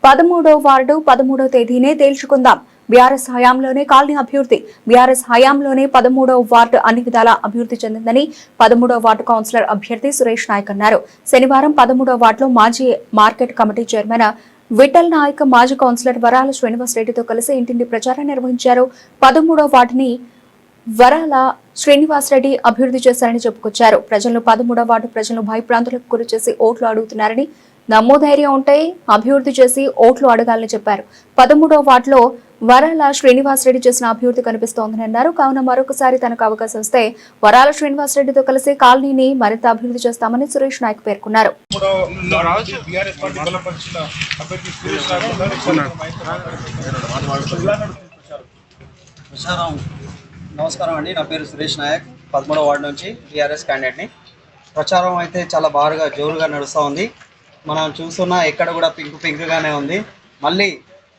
13వ ward 13వ తేదీనే తేల్చుకుందాం. BRS హయాంలోనే colony అభివృద్ధి. BRS హయాంలోనే 13వ వార్డు అన్ని విధాలా అభివృద్ధి చెందిందని 13వ వార్డు కౌన్సిలర్ అభ్యర్థి సురేష్ నాయక్ అన్నారు. శనివారం 13వ వార్డులో మాజీ market committee chairman Vithal Nayak, మాజీ కౌన్సిలర్ వరాల శ్రీనివాసరెడ్డితో కలిసి ఇంటింటి ప్రచారం నిర్వహించారు. 13వ వార్డుని వరాల శ్రీనివాసరెడ్డి అభివృద్ధి చేశారని చెప్పుకొచ్చారు. ప్రజలను 13వ వార్డు ప్రజలను భయప్రాంతులకు గురి చేసి ఓట్లు అడుగుతున్నారని, నమ్మోధైర్యం ఉంటే అభివృద్ధి చేసి ఓట్లు అడగాలని చెప్పారు. 13వ వార్డులో వరాల శ్రీనివాసరెడ్డి చేసిన అభివృద్ధి కనిపిస్తోందని అన్నారు. కావున మరొకసారి తనకు అవకాశం ఇస్తే వరాల శ్రీనివాసరెడ్డితో కలిసి కాలనీని మరింత అభివృద్ధి చేస్తామని సురేష్ నాయక్ పేర్కొన్నారు. నమస్కారం అండి, నా పేరు సురేష్ నాయక్, 13వ వార్డు నుంచి టీఆర్ఎస్ క్యాండిడేట్ని. ప్రచారం అయితే చాలా బాగా జోరుగా నడుస్తూ ఉంది. మనం చూస్తున్నా ఎక్కడ కూడా పింక్గానే ఉంది. మళ్ళీ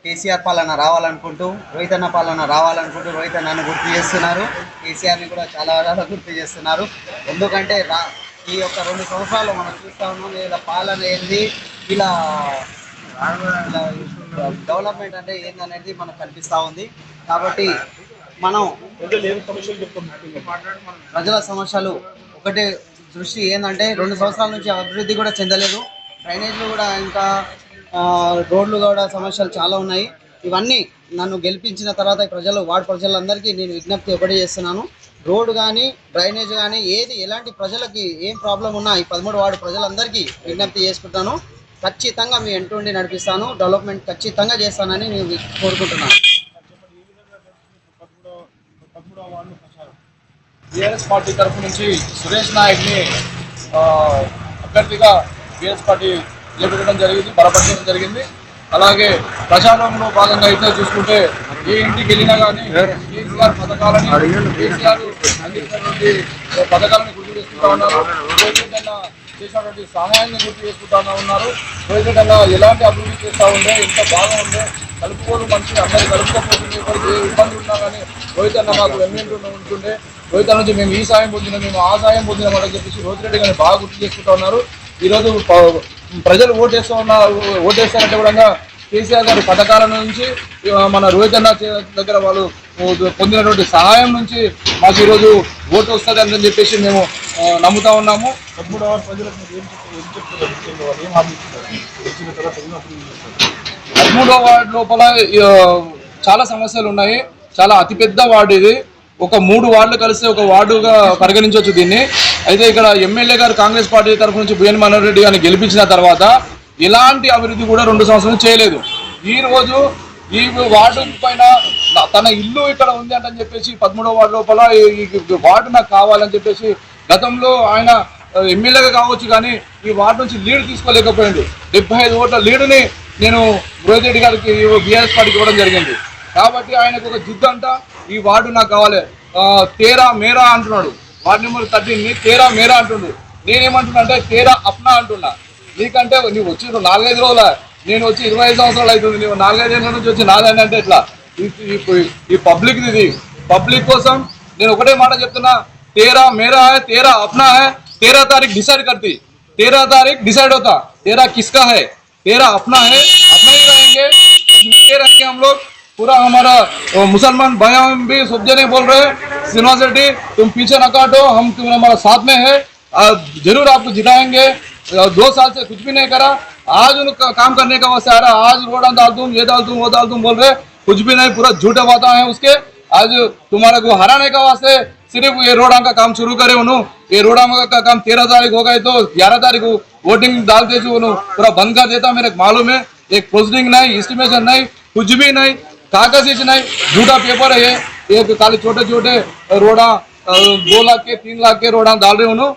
కేసీఆర్ పాలన రావాలనుకుంటూ, రోహితన్న పాలన రావాలనుకుంటూ రోహితన్నను గుర్తు చేస్తున్నారు. కేసీఆర్ని కూడా చాలా గుర్తు చేస్తున్నారు. ఎందుకంటే ఈ యొక్క 2 సంవత్సరాలు మనం చూస్తూ ఉన్నాం, ఇలా పాలన ఏంది, ఇలా డెవలప్మెంట్ అంటే ఏందనేది మనకు కనిపిస్తూ ఉంది. కాబట్టి మనం ప్రజల సమస్యలు ఒకటే దృష్టి ఏంటంటే 2 సంవత్సరాల నుంచి అభివృద్ధి కూడా చెందలేదు. డ్రైనేజ్లు కూడా ఇంకా రోడ్లు కూడా సమస్యలు చాలా ఉన్నాయి. ఇవన్నీ నన్ను గెలిపించిన తర్వాత వార్డు ప్రజలందరికీ నేను విజ్ఞప్తి ఒకటి చేస్తున్నాను. రోడ్డు కానీ డ్రైనేజ్ కానీ ఎలాంటి ప్రజలకి ఏం ప్రాబ్లం ఉన్నా ఈ 13 వార్డు ప్రజలందరికీ విజ్ఞప్తి చేసుకుంటాను. ఖచ్చితంగా మీ ఎంటుండి నడిపిస్తాను, డెవలప్మెంట్ ఖచ్చితంగా చేస్తానని నేను కోరుకుంటున్నాను. బీఆర్ఎస్ పార్టీ తరఫు నుంచి సురేష్ నాయక్ని అభ్యర్థిగా బీఆర్ఎస్ పార్టీ నిలబెట్టడం జరిగింది, బలపరచడం జరిగింది. అలాగే ప్రచారంలో భాగంగా అయితే చూసుకుంటే ఏ ఇంటికి వెళ్ళినా కానీ కేసీఆర్ పథకాలని, కేసీఆర్ అందించినటువంటి పథకాలను గుర్తు చేసుకుంటా ఉన్నారు. రోహితన్న చేసినటువంటి సహాయాన్ని గుర్తు చేసుకుంటా ఉన్నారు. రోహితన్న ఎలాంటి అభివృద్ధి చేస్తూ ఉండే, ఎంత బాగా ఉండే, కలుపుకోలు మనిషి అందరికీ కలుపుకోపోతుంది. ఎవరికి ఏ ఇబ్బంది ఉన్నా కానీ రోహితన్న మాకు వెన్నంటూ ఉంటుండే. రోహితన్న నుంచి మేము ఈ సాయం పొందినాం, మేము ఆ సాయం పొందినామని చెప్పేసి రోహితరెడ్డి గారిని బాగా గుర్తు చేసుకుంటా ఉన్నారు. ఈరోజు ప్రజలు ఓటేస్తారంటే కూడా కేసీఆర్ గారి పథకాల నుంచి మన రోహితన్న దగ్గర వాళ్ళు పొందినటువంటి సహాయం నుంచి మాకు ఈరోజు ఓటు వస్తుంది అని చెప్పేసి మేము నమ్ముతా ఉన్నాము. 13వ వార్డు లోపల చాలా సమస్యలు ఉన్నాయి. చాలా అతిపెద్ద వార్డు ఇది. ఒక 3 వార్డులు కలిస్తే ఒక వార్డుగా పరిగణించవచ్చు దీన్ని. అయితే ఇక్కడ ఎమ్మెల్యే గారు కాంగ్రెస్ పార్టీ తరఫు నుంచి బిఎన్ మనోహర్ రెడ్డి గారిని గెలిపించిన తర్వాత ఎలాంటి అభివృద్ధి కూడా 2 సంవత్సరాలు చేయలేదు. ఈరోజు ఈ వార్డు పైన తన ఇల్లు ఇక్కడ ఉంది అంటని చెప్పేసి 13వ వార్డు లోపల ఈ వార్డు నాకు కావాలని చెప్పేసి గతంలో ఆయన ఎమ్మెల్యేగా కావచ్చు కానీ ఈ వార్డు నుంచి లీడ్ తీసుకోలేకపోయింది. 75 ఓట్ల లీడుని నేను రోహిత్ రెడ్డి గారికి బీఆర్ఎస్ పార్టీకి ఇవ్వడం జరిగింది. కాబట్టి ఆయనకు ఒక జిద్దు అంట, ఈ వార్డు నాకు కావాలి, తేరా మేరా అంటున్నాడు. వార్డు నెంబర్ 13ని తేరా మేరా అంటుండు. నేనేమంటున్నా అంటే తేరా అప్నా అంటున్నా. నీకంటే నువ్వు వచ్చి 4-5 రోజుల, నేను వచ్చి 25 సంవత్సరాలు అవుతుంది, నువ్వు 4-5 ఏళ్ళ నుంచి వచ్చి నాదని అంటే ఎట్లా? ఈ పబ్లిక్, ఇది పబ్లిక్ కోసం నేను ఒకటే మాట చెప్తున్నా, తేరా మేరా హై, తేరా అప్నా హై, 13 तारीख डिसाइड करती, 13 तारीख डिसाइड होता, तेरा किसका है, तेरा अपना है, अपना ही रहेंगे हम लोग। पूरा हमारा मुसलमान भाई भी सब जने बोल रहे हैं, श्रीनिवास रेड्डी तुम पीछे न काटो, हम तुम हमारा साथ में है, जरूर आपको जिताएंगे। 2 साल से कुछ भी नहीं करा, आज उनको काम करने का वास्ते आ रहा, आज रोड डाल दूं, ये डाल दूं, वो डाल दूं बोल रहे, कुछ भी नहीं, पूरा झूठे बातें हैं उसके। आज तुम्हारे को हराने का वास्ते सिर्फ ये रोड़ा का काम शुरू करे उन्होंने। ये रोड़ा का काम 13 तारीख हो गए तो 11 तारीख को वोटिंग डालते जो पूरा बंद कर देता। मेरे मालूम है, एक प्रोसीडिंग नहीं, एस्टिमेशन नहीं, कुछ भी नहीं, कागज नहीं, झूठा पेपर है ये। खाली छोटे छोटे रोड़ा 2 लाख के 3 लाख के रोड़ा डाल रहे उन्होंने।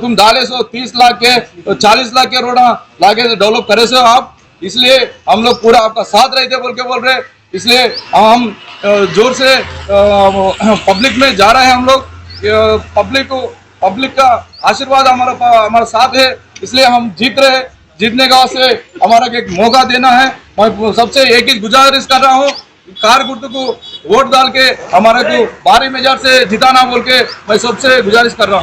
तुम डाले सो 30 लाख के 40 लाख के रोड़ा लाके डेवलप करे सो आप। इसलिए हम लोग पूरा आपका साथ रहते बोल रहे, इसलिए हम जोर से पब्लिक में जा रहे हैं। हम लोग पब्लिक का आशीर्वाद हमारा साथ है, इसलिए हम जीत रहे हैं। जीतने का वास्ते हमारा एक मौका देना है। मैं सबसे एक ही गुजारिश कर रहा हूँ, कार गुर्द को वोट डाल के हमारे को भारी मेजर से जिताना बोल के मैं सबसे गुजारिश कर रहा हूँ।